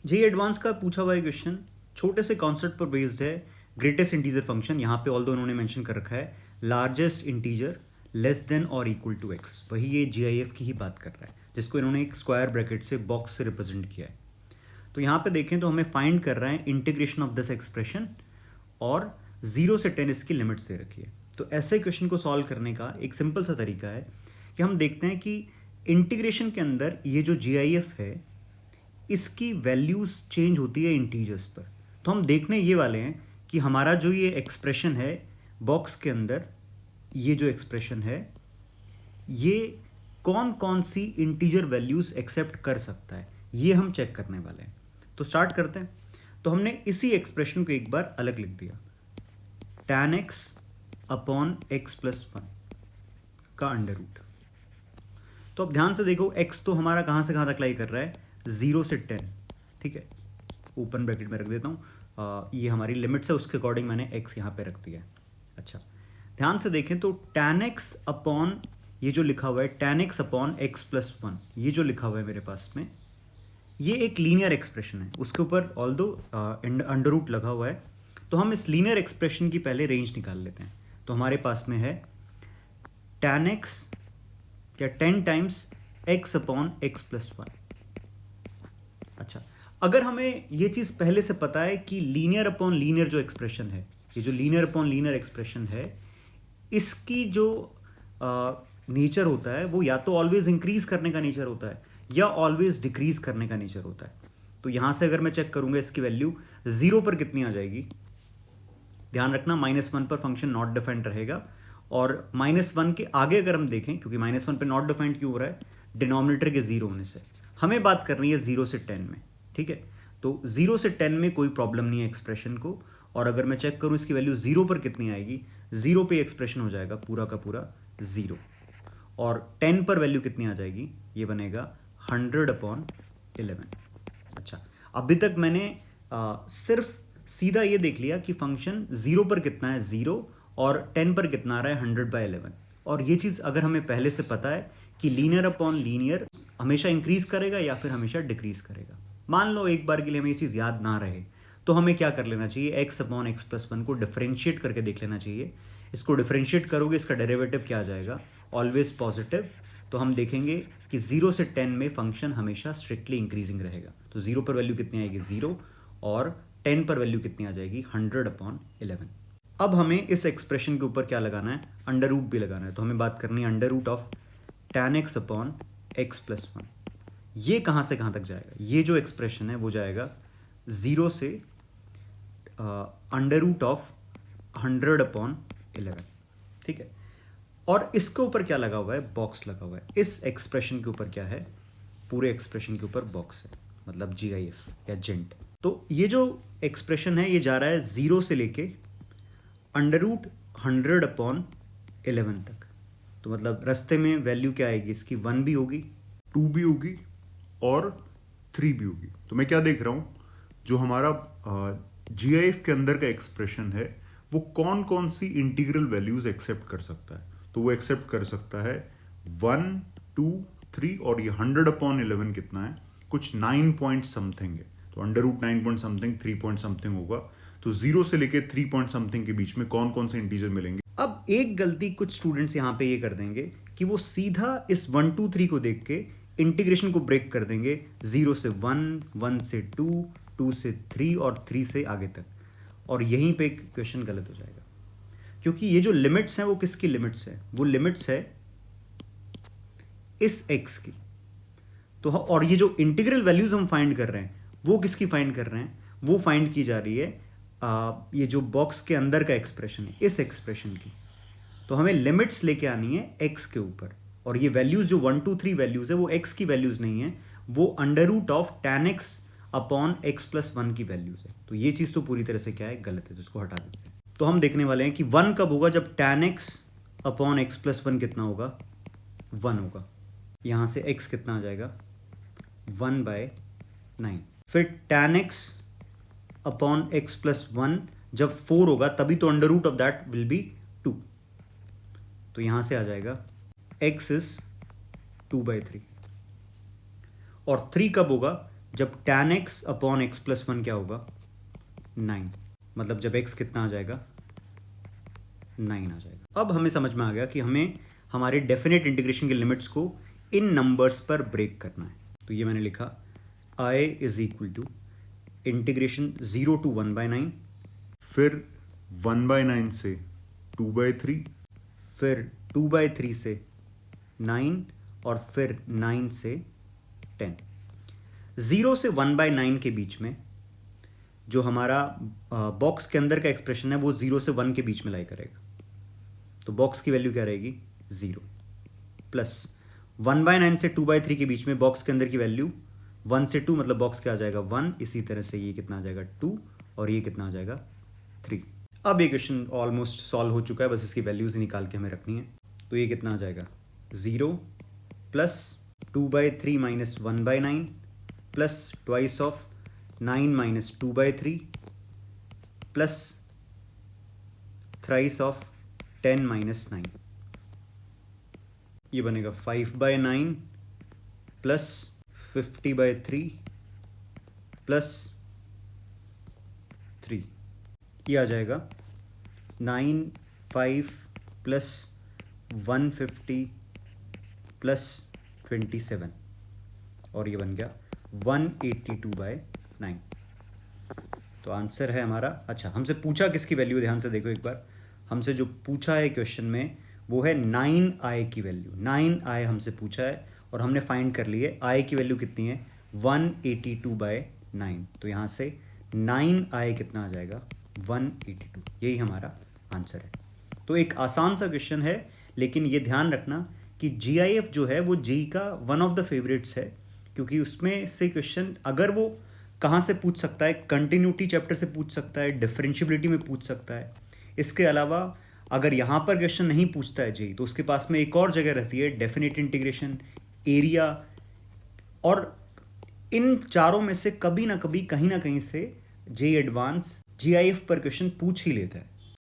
जे advance का पूछा हुआ है क्वेश्चन, छोटे से कॉन्सेप्ट पर बेस्ड है। ग्रेटेस्ट इंटीजर फंक्शन, यहाँ पे ऑल्दो उन्होंने मेंशन कर रखा है लार्जेस्ट इंटीजर लेस देन और इक्वल टू एक्स, वही ये जीआईएफ की ही बात कर रहा है, जिसको इन्होंने एक स्क्वायर ब्रैकेट से बॉक्स से रिप्रेजेंट किया है। तो यहाँ पे देखें तो हमें फाइंड कर रहा है इंटीग्रेशन ऑफ दिस एक्सप्रेशन और 0 से 10 इसकी लिमिट्स दे रखी है। तो ऐसे क्वेश्चन को सॉल्व करने का एक सिंपल सा तरीका है कि हम देखते हैं कि इंटीग्रेशन के अंदर ये जो जीआईएफ है इसकी वैल्यूज चेंज होती है इंटीजर्स पर। तो हम देखने ये वाले हैं कि हमारा जो ये एक्सप्रेशन है बॉक्स के अंदर, ये जो एक्सप्रेशन है ये कौन कौन सी इंटीजर वैल्यूज एक्सेप्ट कर सकता है, ये हम चेक करने वाले हैं। तो स्टार्ट करते हैं। तो हमने इसी एक्सप्रेशन को एक बार अलग लिख दिया, tan x upon x plus 1 का अंडर रूट। तो अब ध्यान से देखो, x तो हमारा कहां से कहां तक लाई कर रहा है, 0 से 10, ठीक है, ओपन ब्रैकेट में रख देता हूँ, ये हमारी लिमिट्स है, उसके अकॉर्डिंग मैंने x यहाँ पे रख दिया है। अच्छा, ध्यान से देखें तो tan x अपॉन ये जो लिखा हुआ है tan x upon x plus 1, ये जो लिखा हुआ है मेरे पास में, ये एक लीनियर एक्सप्रेशन है, उसके ऊपर ऑल्दो अंडर रूट लगा हुआ है। तो हम इस लीनियर एक्सप्रेशन की पहले रेंज निकाल लेते हैं। तो हमारे पास में है tan x या 10 times x upon x plus 1। अच्छा, अगर हमें ये चीज़ पहले से पता है कि लीनियर अपॉन लीनियर जो एक्सप्रेशन है, ये जो लीनियर अपॉन लीनियर एक्सप्रेशन है, इसकी जो नेचर होता है वो या तो ऑलवेज इंक्रीज करने का नेचर होता है या ऑलवेज डिक्रीज करने का नेचर होता है। तो यहां से अगर मैं चेक करूंगा इसकी वैल्यू 0 पर कितनी आ जाएगी, ध्यान रखना -1 पर फंक्शन नॉट डिफाइंड रहेगा, और -1 के आगे अगर हम देखें, क्योंकि -1 पे नॉट डिफाइंड क्यों हो रहा है, डिनोमिनेटर के 0 होने से, हमें बात करनी है 0 से 10 में, ठीक है। तो 0 से 10 में कोई प्रॉब्लम नहीं है एक्सप्रेशन को, और अगर मैं चेक करूं इसकी वैल्यू 0 पर कितनी आएगी, 0 पे एक्सप्रेशन हो जाएगा पूरा का पूरा 0, और 10 पर वैल्यू कितनी आ जाएगी, ये बनेगा 100 अपॉन 11। अच्छा, अभी तक मैंने सिर्फ सीधा ये देख लिया कि फंक्शन 0 पर कितना है 0, और 10 पर कितना आ रहा है 100/11। और ये चीज़ अगर हमें पहले से पता है कि लीनियर अपॉन लीनियर हमेशा इंक्रीज करेगा या फिर हमेशा डिक्रीज करेगा, मान लो एक बार के लिए हमें ये चीज़ याद ना रहे, तो हमें क्या कर लेना चाहिए, x अपॉन x प्लस 1 को डिफरेंशिएट करके देख लेना चाहिए। इसको डिफरेंशिएट करोगे, इसका डेरिवेटिव क्या आ जाएगा, ऑलवेज पॉजिटिव। तो हम देखेंगे कि 0 से 10 में फंक्शन हमेशा स्ट्रिक्टली इंक्रीजिंग रहेगा। तो 0 पर वैल्यू कितनी आएगी 0, और 10 पर वैल्यू कितनी आ जाएगी 100/11। अब हमें इस एक्सप्रेशन के ऊपर क्या लगाना है, अंडर रूट भी लगाना है। तो हमें बात करनी है under root of tan x upon x plus 1। ये कहाँ से कहाँ तक जाएगा, ये जो एक्सप्रेशन है वो जाएगा 0 से अंडर रूट ऑफ 100/11, ठीक है। और इसके ऊपर क्या लगा हुआ है, बॉक्स लगा हुआ है। इस एक्सप्रेशन के ऊपर क्या है, पूरे एक्सप्रेशन के ऊपर बॉक्स है, मतलब जीआईएफ या जेंट। तो ये जो एक्सप्रेशन है ये जा रहा है 0 से लेके अंडर रूट 100/11 तक। तो मतलब रास्ते में वैल्यू क्या आएगी इसकी, 1 भी होगी, 2 भी होगी और 3 भी होगी। तो मैं क्या देख रहा हूँ, जो हमारा जीआईएफ के अंदर का एक्सप्रेशन है वो कौन कौन सी इंटीग्रल वैल्यूज एक्सेप्ट कर सकता है। तो वो एक्सेप्ट कर सकता है 1, 2, 3, और ये 100/11 कितना है, कुछ 9 पॉइंट समथिंग है। तो under root 9 point something 3 point something होगा। तो 0 से लेके 3 पॉइंट समथिंग के बीच में कौन कौन से इंटीजर मिलेंगे। अब एक गलती कुछ स्टूडेंट्स यहां पे ये कर देंगे कि वो सीधा इस 1, 2, 3 को देख के इंटीग्रेशन को ब्रेक कर देंगे, 0 से 1, 1 से 2, 2 से 3 और 3 से आगे तक, और यहीं पे क्वेश्चन गलत हो जाएगा, क्योंकि ये जो लिमिट्स हैं वो किसकी लिमिट्स है, वो लिमिट्स है इस x की। तो और ये जो इंटीग्रल वैल्यूज हम फाइंड कर रहे हैं वो किसकी फाइंड कर रहे हैं, वो फाइंड की जा रही है ये जो बॉक्स के अंदर का एक्सप्रेशन है, इस एक्सप्रेशन की। तो हमें लिमिट्स लेके आनी है x के ऊपर, और ये वैल्यूज जो 1, 2, 3 वैल्यूज है वो x की वैल्यूज नहीं है, वो under root of tan x upon x plus 1 की वैल्यूज है। तो ये चीज तो पूरी तरह से क्या है, गलत है, तो इसको हटा देते हैं। तो हम देखने वाले हैं कि 1 कब होगा, जब tan x upon x plus 1 कितना होगा, 1 होगा। यहां से x कितना आ जाएगा 1/9। फिर tan x upon x plus 1 जब 4 होगा तभी तो under root of that will be 2। तो यहां से आ जाएगा x इज 2/3। और 3 कब होगा, जब tan x upon x plus one क्या होगा 9, मतलब जब x कितना आ जाएगा 9 आ जाएगा। अब हमें समझ में आ गया कि हमें हमारे डेफिनेट इंटीग्रेशन के लिमिट्स को इन नंबर्स पर ब्रेक करना है। तो ये मैंने लिखा I is equal to integration 0 to 1/9, फिर 1/9 से 2/3, फिर 2/3 से 9 और फिर 9 से 10। 0 से 1/9 के बीच में जो हमारा बॉक्स के अंदर का एक्सप्रेशन है वो 0 से 1 के बीच में लाई करेगा। तो बॉक्स की वैल्यू क्या रहेगी 0, प्लस 1/9 से 2/3 के बीच में बॉक्स के अंदर की वैल्यू 1 से 2, मतलब बॉक्स क्या आ जाएगा 1। इसी तरह से ये कितना आ जाएगा 2 और ये कितना आ जाएगा 3। अब ये क्वेश्चन ऑलमोस्ट सॉल्व हो चुका है, बस इसकी वैल्यूज निकाल के हमें रखनी है। तो ये कितना आ जाएगा 0 plus 2/3 minus 1/9 plus twice of 9 minus 2/3 plus thrice of 10 minus 9। ये बनेगा 5/9 प्लस 50/3 प्लस 3। ये आ जाएगा 9, 5 प्लस 150 प्लस 27 और ये बन गया 182/9। तो आंसर है हमारा। अच्छा, हमसे पूछा किसकी वैल्यू, ध्यान से देखो एक बार। हमसे जो पूछा है क्वेश्चन में वो है 9i की वैल्यू। 9i हमसे पूछा है और हमने फाइंड कर ली है i की वैल्यू कितनी है 182/9। तो यहाँ से 9i कितना आ जाएगा 182। यही हमारा आंसर है। तो एक आसान सा क्वेश्चन है, लेकिन ये ध्यान रखना कि GIF जो है वो जेई का वन ऑफ द फेवरेट्स है, क्योंकि उसमें से क्वेश्चन अगर वो कहाँ से पूछ सकता है, कंटिन्यूटी चैप्टर से पूछ सकता है, डिफरेंशियबिलिटी में पूछ सकता है। इसके अलावा अगर यहाँ पर क्वेश्चन नहीं पूछता है जेई, तो उसके पास में एक और जगह रहती है डेफिनेट इंटीग्रेशन, एरिया, और इन चारों में से कभी ना कभी कहीं ना कहीं से जेई एडवांस GIF पर क्वेश्चन पूछ ही लेता है।